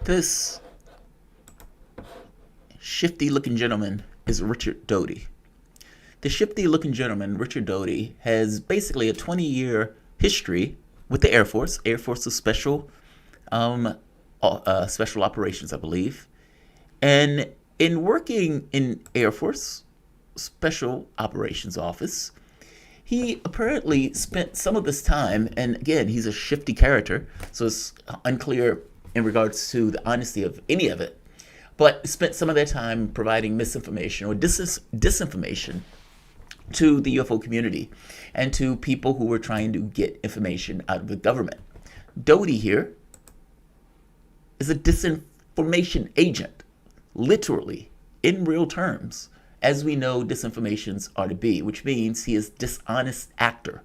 This shifty-looking gentleman is Richard Doty. The shifty-looking gentleman, Richard Doty, has basically a 20-year history with the Air Force. Air Force of Special Operations, I believe. And in working in Air Force Special Operations Office, he apparently spent some of this time, and again, he's a shifty character, so it's unclear in regards to the honesty of any of it, but spent some of their time providing misinformation or disinformation to the UFO community and to people who were trying to get information out of the government. Doty here is a disinformation agent, literally, in real terms, as we know disinformations are to be, which means he is dishonest actor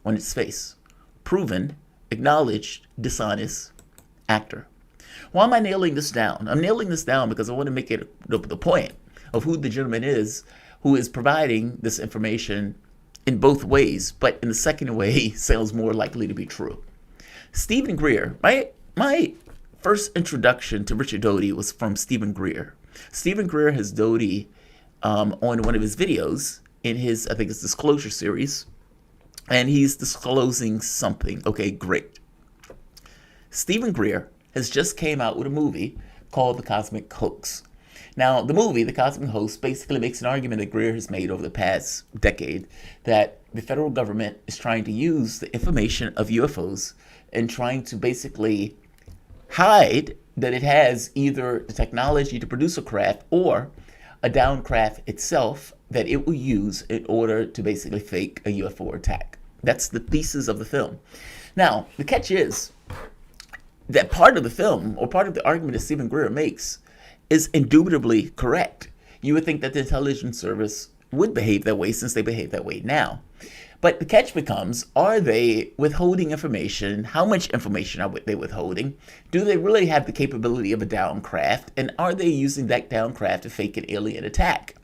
on its face. Proven, acknowledged, dishonest actor. Why am I nailing this down? I'm nailing this down because I want to make it the point of who the gentleman is who is providing this information in both ways, but in the second way sounds more likely to be true. Stephen Greer, my first introduction to Richard Doty was from Stephen Greer. Stephen Greer has Doty on one of his videos in his, I think it's Disclosure series, and he's disclosing something. Okay, great. Stephen Greer has just came out with a movie called The Cosmic Hoax. Now, the movie, The Cosmic Hoax, basically makes an argument that Greer has made over the past decade that the federal government is trying to use the information of UFOs and trying to basically hide that it has either the technology to produce a craft or a down craft itself that it will use in order to basically fake a UFO attack. That's the thesis of the film. Now, the catch is that part of the film, or part of the argument that Stephen Greer makes, is indubitably correct. You would think that the intelligence service would behave that way since they behave that way now. But the catch becomes, are they withholding information? How much information are they withholding? Do they really have the capability of a down craft? And are they using that down craft to fake an alien attack?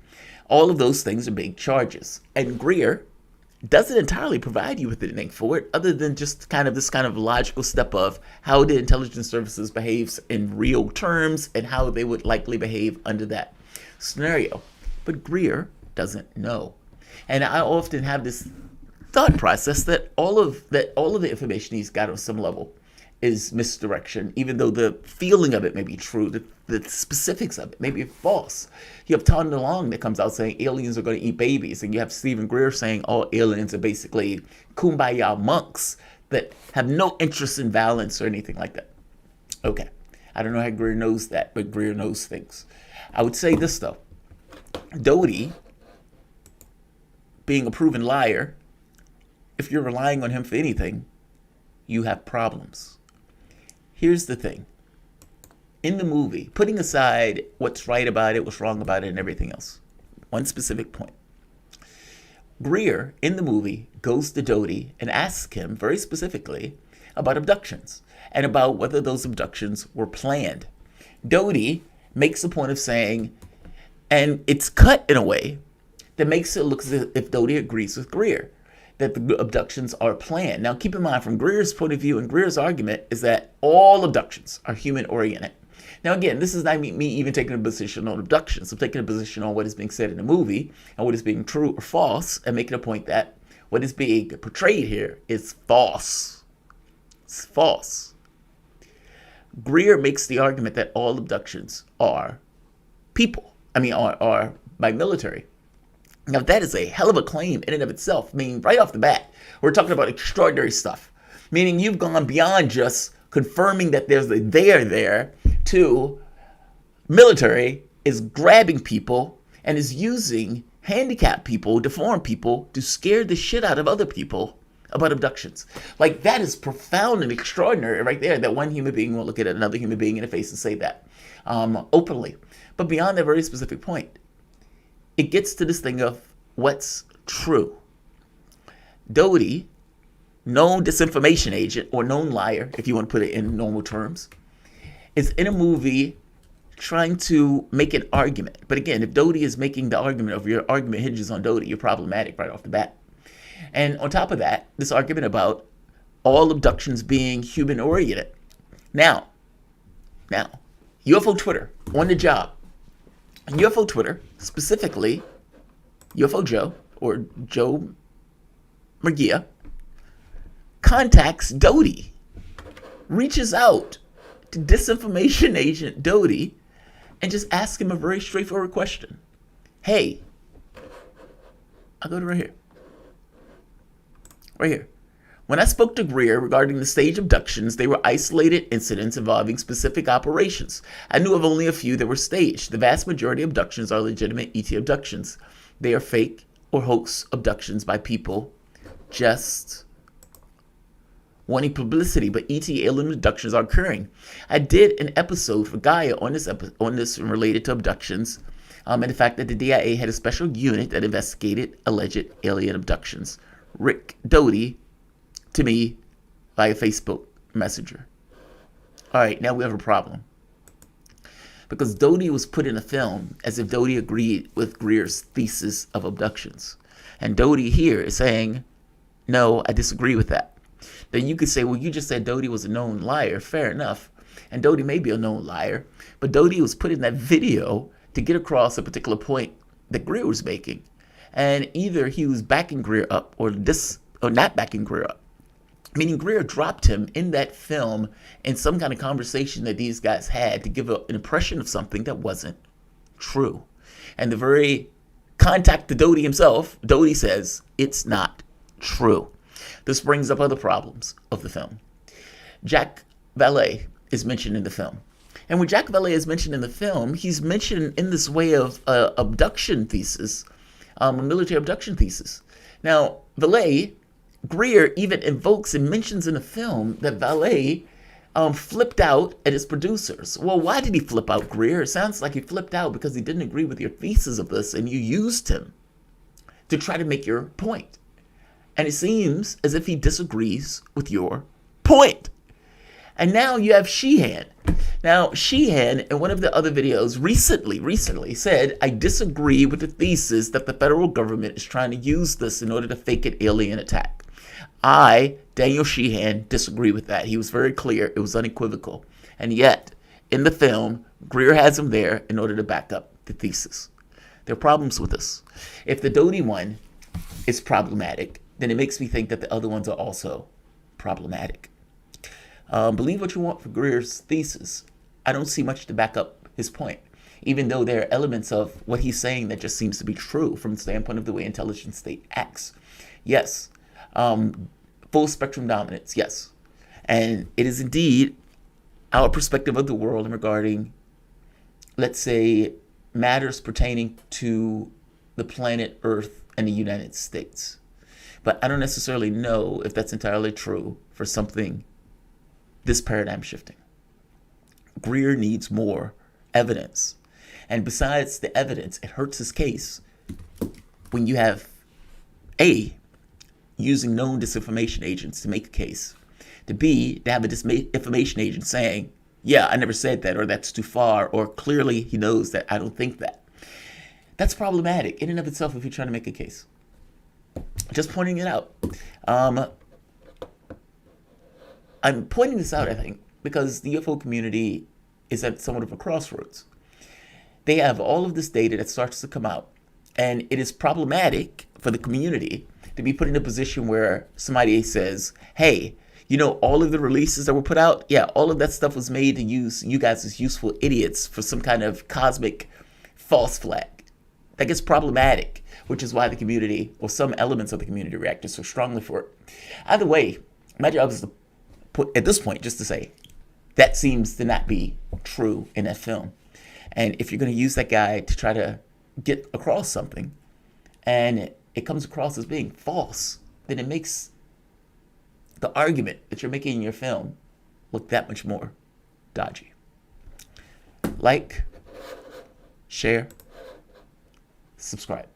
All of those things are big charges. And Greer doesn't entirely provide you with anything for it other than just this kind of logical step of how the intelligence services behaves in real terms and how they would likely behave under that scenario. But Greer doesn't know. And I often have this thought process that all of the information he's got on some level is misdirection, even though the feeling of it may be true, the specifics of it may be false. You have Tom DeLonge that comes out saying aliens are going to eat babies, and you have Stephen Greer saying all aliens are basically kumbaya monks that have no interest in violence or anything like that. Okay, I don't know how Greer knows that, but Greer knows things. I would say this though, Doty, being a proven liar, if you're relying on him for anything, you have problems. Here's the thing. In the movie, putting aside what's right about it, what's wrong about it, and everything else, one specific point. Greer, in the movie, goes to Doty and asks him very specifically about abductions and about whether those abductions were planned. Doty makes a point of saying, and it's cut in a way that makes it look as if Doty agrees with Greer, that the abductions are planned. Now, keep in mind, from Greer's point of view, and Greer's argument is that all abductions are human-oriented. Now, again, this is not me even taking a position on abductions. I'm taking a position on what is being said in the movie and what is being true or false, and making a point that what is being portrayed here is false. It's false. Greer makes the argument that all abductions are are by military. Now, that is a hell of a claim in and of itself. I mean, right off the bat, we're talking about extraordinary stuff. Meaning you've gone beyond just confirming that there's a there to military is grabbing people and is using handicapped people, deformed people, to scare the shit out of other people about abductions. Like, that is profound and extraordinary right there, that one human being will look at another human being in the face and say that openly. But beyond that very specific point, it gets to this thing of what's true. Doty, known disinformation agent or known liar, if you want to put it in normal terms, is in a movie trying to make an argument. But again, if Doty is making the argument, of your argument hinges on Doty, you're problematic right off the bat. And on top of that, this argument about all abductions being human oriented. Now, UFO Twitter on the job. UFO Twitter, specifically UFO Joe or Joe Murgia, contacts Doty, reaches out to disinformation agent Doty, and just asks him a very straightforward question. Hey, I'll go to right here. Right here. When I spoke to Greer regarding the staged abductions, they were isolated incidents involving specific operations. I knew of only a few that were staged. The vast majority of abductions are legitimate ET abductions. They are fake or hoax abductions by people just wanting publicity, but ET alien abductions are occurring. I did an episode for Gaia on this related to abductions, and the fact that the DIA had a special unit that investigated alleged alien abductions. Rick Doty to me via Facebook Messenger. All right, now we have a problem. Because Doty was put in a film as if Doty agreed with Greer's thesis of abductions. And Doty here is saying, no, I disagree with that. Then you could say, well, you just said Doty was a known liar. Fair enough. And Doty may be a known liar. But Doty was put in that video to get across a particular point that Greer was making. And either he was backing Greer up or not backing Greer up. Meaning Greer dropped him in that film in some kind of conversation that these guys had to give an impression of something that wasn't true. And the very contact to Doty himself, Doty says it's not true. This brings up other problems of the film. Jack Valet is mentioned in the film. And when Jack Valet is mentioned in the film, he's mentioned in this way of abduction thesis, a military abduction thesis. Now, Valet, Greer even invokes and mentions in the film that Valet flipped out at his producers. Well, why did he flip out, Greer? It sounds like he flipped out because he didn't agree with your thesis of this and you used him to try to make your point. And it seems as if he disagrees with your point. And now you have Sheehan. Now, Sheehan, in one of the other videos recently said, I disagree with the thesis that the federal government is trying to use this in order to fake an alien attack. I, Daniel Sheehan, disagree with that. He was very clear. It was unequivocal. And yet, in the film, Greer has him there in order to back up the thesis. There are problems with this. If the Doty one is problematic, then it makes me think that the other ones are also problematic. Believe what you want for Greer's thesis. I don't see much to back up his point, even though there are elements of what he's saying that just seems to be true from the standpoint of the way intelligent state acts. Yes. Full spectrum dominance, yes. And it is indeed our perspective of the world regarding, let's say, matters pertaining to the planet Earth and the United States. But I don't necessarily know if that's entirely true for something this paradigm shifting. Greer needs more evidence. And besides the evidence, it hurts his case when you have A, using known disinformation agents to make a case, to B, to have a disinformation agent saying, yeah, I never said that, or that's too far, or clearly he knows that I don't think that. That's problematic in and of itself if you're trying to make a case. Just pointing it out. I'm pointing this out, I think, because the UFO community is at somewhat of a crossroads. They have all of this data that starts to come out, and it is problematic for the community to be put in a position where somebody says, hey, you know, all of the releases that were put out, yeah, all of that stuff was made to use you guys as useful idiots for some kind of cosmic false flag. That gets problematic, which is why the community, or some elements of the community, reacted so strongly for it. Either way, my job is to put, at this point, just to say, that seems to not be true in that film. And if you're going to use that guy to try to get across something, and it comes across as being false, then it makes the argument that you're making in your film look that much more dodgy. Like, share, subscribe.